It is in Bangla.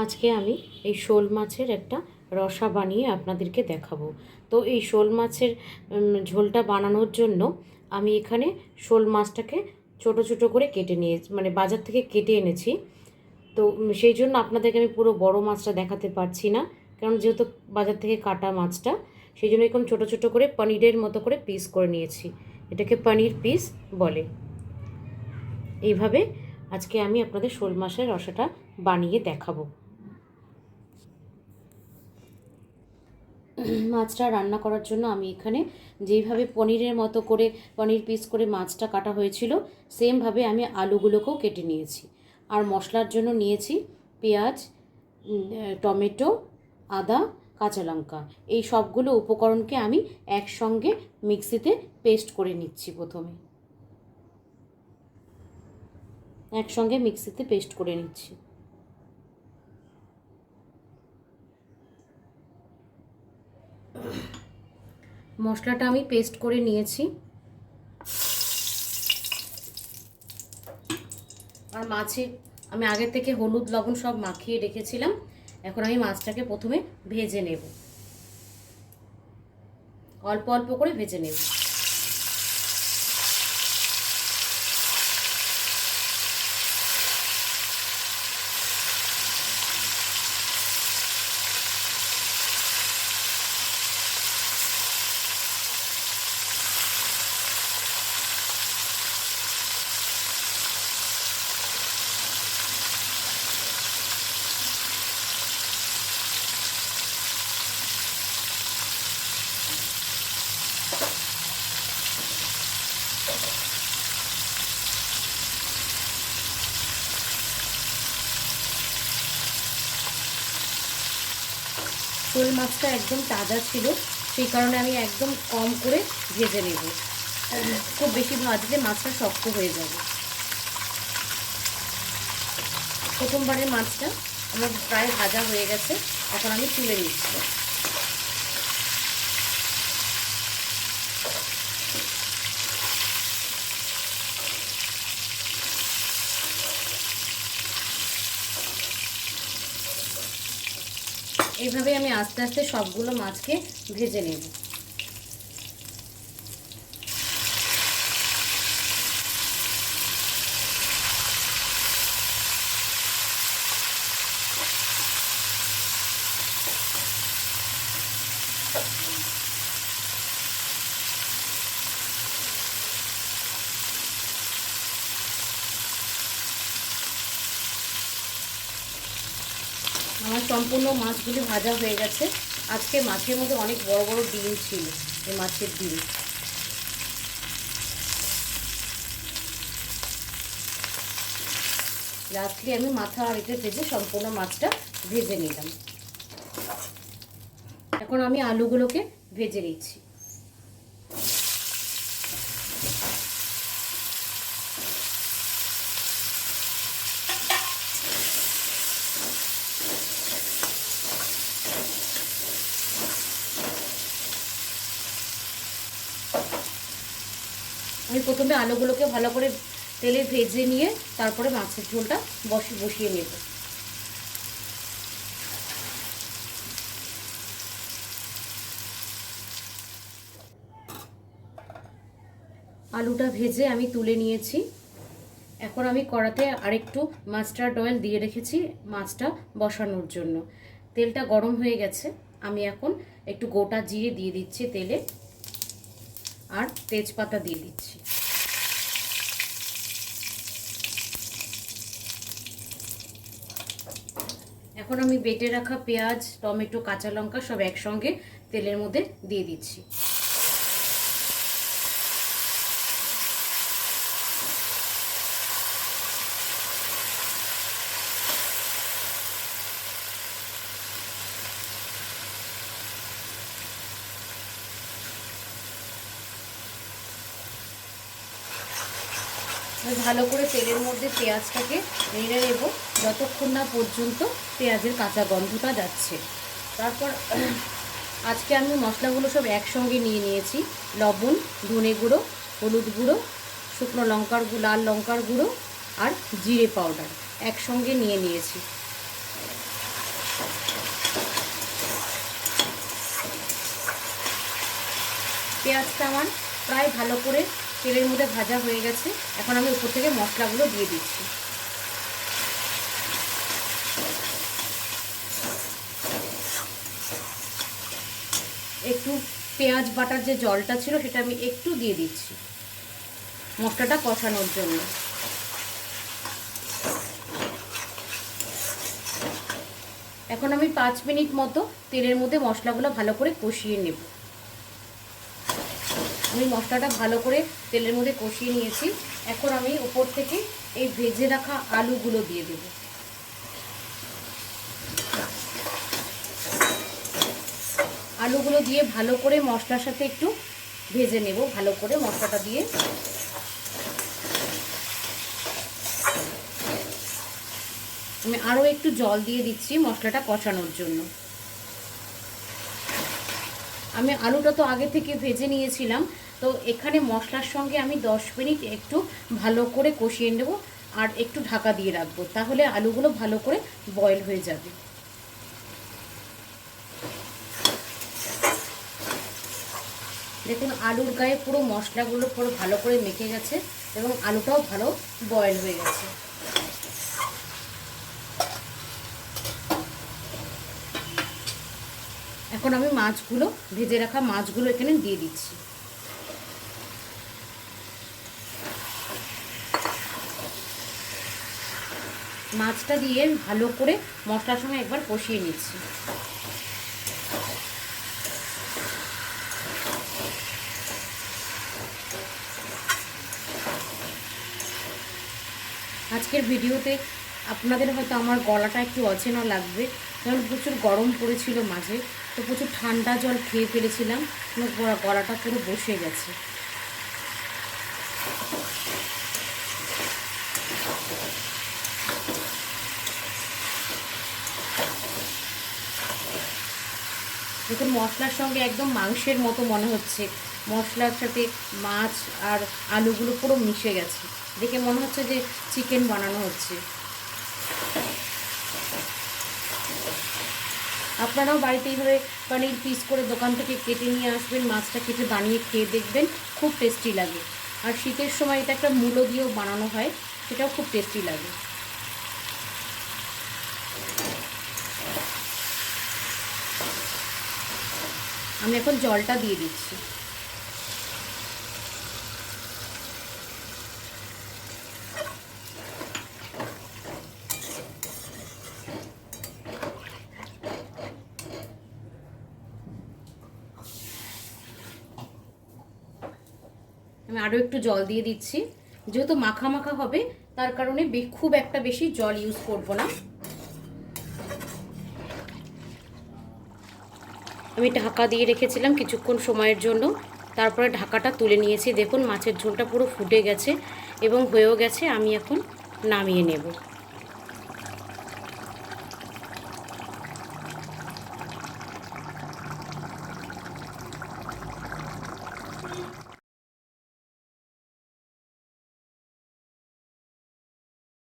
আজকে আমি এই শোল মাছের একটা রসা বানিয়ে আপনাদেরকে দেখাবো। তো এই শোল মাছের ঝোলটা বানানোর জন্য আমি এখানে শোল মাছটাকে ছোট ছোট করে কেটে নিয়েছি, মানে বাজার থেকে কেটে এনেছি। তো সেই জন্য আপনাদেরকে আমি পুরো বড় মাছটা দেখাতে পারছি না, কারণ যেহেতু বাজার থেকে কাটা মাছটা, সেই জন্য এরকম ছোটো ছোটো করে পনিরের মতো করে পিস করে নিয়েছি। এটাকে পনির পিস বলে। এইভাবে আজকে আমি আপনাদের শোল মাছের রসাটা বানিয়ে দেখাবো। মাছটা রান্না করার জন্য আমি এখানে যেইভাবে পনিরের মতো করে পনির পিস করে মাছটা কাটা হয়েছিল, সেমভাবে আমি আলুগুলোকেও কেটে নিয়েছি। আর মশলার জন্য নিয়েছি পেঁয়াজ, টমেটো, আদা, কাঁচা লঙ্কা। এই সবগুলো উপকরণকে আমি একসঙ্গে মিক্সিতে পেস্ট করে নিচ্ছি। প্রথমে একসঙ্গে মিক্সিতে পেস্ট করে নিচ্ছি। মশলাটা আমি পেস্ট করে নিয়েছি। আর মাছে আমি আগে থেকে হলুদ লবণ সব মাখিয়ে রেখেছিলাম। এখন আমি মাছটাকে প্রথমে ভেজে নেব, অল্প অল্প করে ভেজে নেব। শোল মাছটা একদম তাজা ছিল, সেই কারণে আমি একদম কম করে ভেজে নেব। খুব বেশি ভাজলে মাছটা শক্ত হয়ে যাবে। প্রথমবারের মাছটা আমার প্রায় ভাজা হয়ে গেছে, এখন আমি তুলে নিচ্ছি। এইভাবে আমি আস্তে আস্তে সবগুলো মাছকে ভেজে নেব। আমার সম্পূর্ণ মাছগুলি ভাজা হয়ে গেছে। আজকে মাছের মধ্যে অনেক বড় বড় ডিম ছিল, এই মাছের ডিম। লাস্টলি আমি মাথা আর এটা ভেজে সম্পূর্ণ মাছটা ভেজে নিলাম। এখন আমি আলুগুলোকে ভেজে নিচ্ছি। আমি প্রথমে আলুগুলোকে ভালো করে তেলে ভেজে নিয়ে তারপরে মাছের ঝোলটা বসিয়ে নেব। আলুটা ভেজে আমি তুলে নিয়েছি। এখন আমি কড়াতে আরেকটু মাস্টার্ড অয়েল দিয়ে রেখেছি মাছটা বসানোর জন্য। তেলটা গরম হয়ে গেছে। আমি এখন একটু গোটা জিরে দিয়ে দিচ্ছি তেলে, আর তেজপাতা দিয়ে দিচ্ছি। এখন আমি বেটে রাখা পেঁয়াজ, টমেটো, কাঁচা লঙ্কা সব একসঙ্গে তেলের মধ্যে দিয়ে দিচ্ছি। ভালো করে তেলের মধ্যে পেঁয়াজটাকে নেড়ে নেব যতক্ষণ না পর্যন্ত পেঁয়াজের কাঁচা গন্ধটা যাচ্ছে। তারপর আজকে আমি মশলাগুলো সব একসঙ্গে নিয়ে নিয়েছি। লবণ, ধনে গুঁড়ো, হলুদ গুঁড়ো, শুকনো লঙ্কার লাল লঙ্কার গুঁড়ো আর জিরে পাউডার একসঙ্গে নিয়ে নিয়েছি। পেঁয়াজটা আমার প্রায় ভালো করে তেলের মধ্যে ভাজা হয়ে গেছে। এখন আমি উপর থেকে মশলাগুলো দিয়ে দিচ্ছি। একটু পেঁয়াজ বাটার যে জলটা ছিল সেটা আমি একটু দিয়ে দিচ্ছি মশলাটা কষানোর জন্য। এখন আমি 5 মিনিট মতো তেলের মধ্যে মশলাগুলো ভালো করে কষিয়ে নেব। আমি মশলাটা ভালো করে তেলের মধ্যে কষিয়ে নিয়েছি। এখন আমি উপর থেকে এই ভেজে রাখা আলুগুলো দিয়ে দেব। আলুগুলো দিয়ে ভালো করে মশলার সাথে একটু ভেজে নেব। ভালো করে মশলাটা দিয়ে আমি আরও একটু জল দিয়ে দিচ্ছি মশলাটা কষানোর জন্য। আমি আলুটা তো আগে থেকে ভেজে নিয়েছিলাম, তো এখানে মশলার সঙ্গে আমি 10 মিনিট একটু ভালো করে কষিয়ে নেব আর একটু ঢাকা দিয়ে রাখবো, তাহলে আলুগুলো ভালো করে বয়েল হয়ে যাবে। দেখুন আলুর গায়ে পুরো মশলাগুলো পুরো ভালো করে মেখে গেছে এবং আলুটাও ভালো বয়েল হয়ে গেছে। এখন আমি মাছগুলো, ভেজে রাখা মাছগুলো এখানে দিয়ে দিচ্ছি। মাছটা দিয়ে ভালো করে মশলার সঙ্গে একবার কষিয়ে নিচ্ছি। আজকের ভিডিওতে আপনাদের হয়তো আমার গলাটা একটু অচেনা লাগবে, কারণ প্রচুর গরম পড়েছিল মাঝে, তো প্রচুর ঠান্ডা জল খেয়ে ফেলেছিলাম, গলাটা পুরো বসে গেছে। দেখুন মশলার সঙ্গে একদম মাংসের মতো মনে হচ্ছে, মশলার সাথে মাছ আর আলুগুলো পুরো মিশে গেছে, দেখে মনে হচ্ছে যে চিকেন বানানো হচ্ছে। আপনারাও বাড়িতে এইভাবে পনির পিস করে দোকান থেকে কেটে নিয়ে আসবেন, মাছটা কেটে বানিয়ে খেয়ে দেখবেন, খুব টেস্টি লাগে। আর শীতের সময় এটা একটা মূলো দিয়েও বানানো হয়, সেটাও খুব টেস্টি লাগে। আমি এখন জলটা দিয়ে দিচ্ছি। আমি আরও একটু জল দিয়ে দিচ্ছি, যেহেতু মাখা মাখা হবে তার কারণে খুব একটা বেশি জল ইউজ করব না। আমি ঢাকা দিয়ে রেখেছিলাম কিছুক্ষণ সময়ের জন্য, তারপরে ঢাকাটা তুলে নিয়েছি। দেখুন মাছের ঝোলটা পুরো ফুটে গেছে এবং হয়েও গেছে। আমি এখন নামিয়ে নেব।